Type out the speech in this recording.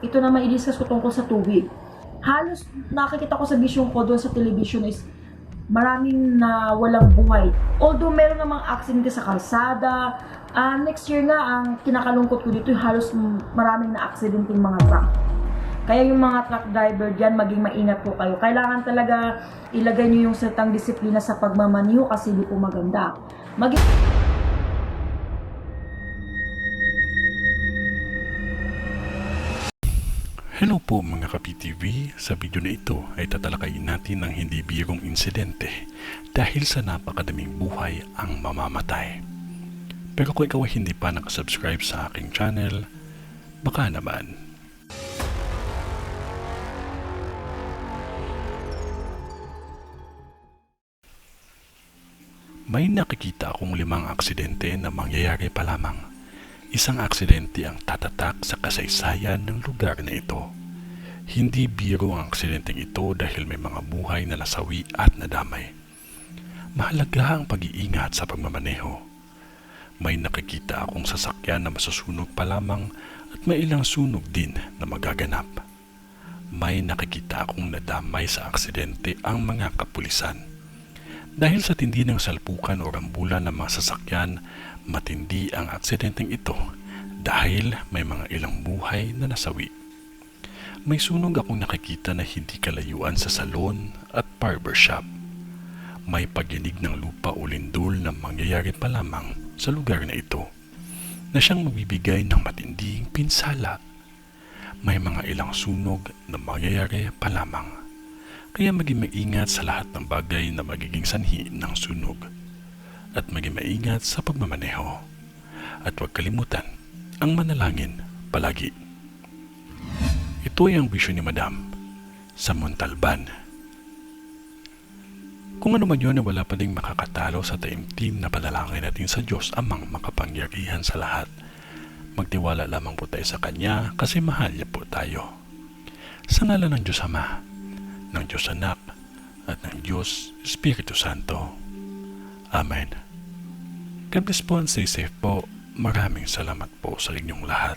ito na i-discuss ko tungkol sa tuwid. Halos nakikita ko sa vision ko doon sa television is maraming na walang buhay. Although meron namang aksidente sa kalsada, next year nga ang kinakalungkot ko dito halos maraming na aksidenteng mga truck. Kaya yung mga truck driver dyan, maging maingat po kayo. Kailangan talaga ilagay nyo yung setang disiplina sa pagmamaniho kasi di po maganda. Hello po mga Kapi-TV, sa video na ito ay tatalakayin natin ng hindi birong insidente dahil sa napakadaming buhay ang mamamatay. Pero kung ikaw ay hindi pa nakasubscribe sa aking channel, baka naman. May nakikita akong 5 aksidente na mangyayari pa lamang. Isang aksidente ang tatatak sa kasaysayan ng lugar na ito. Hindi biro ang aksidenteng ito dahil may mga buhay na nasawi at nadamay. Mahalaga ang pag-iingat sa pagmamaneho. May nakikita akong sasakyan na masusunog pa lamang at may ilang sunog din na magaganap. May nakikita akong nadamay sa aksidente ang mga kapulisan. Dahil sa tindi ng salpukan o rambulan ng mga sasakyan, matindi ang aksidenteng ito dahil may mga ilang buhay na nasawi. May sunog akong nakikita na hindi kalayuan sa salon at barbershop. May pagyanig ng lupa o lindol na mangyayari pa lamang sa lugar na ito na siyang magbibigay ng matinding pinsala. May mga ilang sunog na mangyayari pa lamang. Kaya maging maingat sa lahat ng bagay na magiging sanhi ng sunog at maging maingat sa pagmamaneho. At huwag kalimutan ang manalangin palagi. Ito ay ang bisyon ni Madam sa Montalban. Kung ano man yun na wala pa ding makakatalo sa taimtim na panalangin natin sa Diyos amang makapangyarihan sa lahat. Magtiwala lamang po tayo sa Kanya kasi mahal niya po tayo. Sa ngalan ng Diyos Ama, ng Diyos Anak, at ng Diyos Espiritu Santo. Amen. God bless po and stay safe po. Maraming salamat po sa inyong lahat.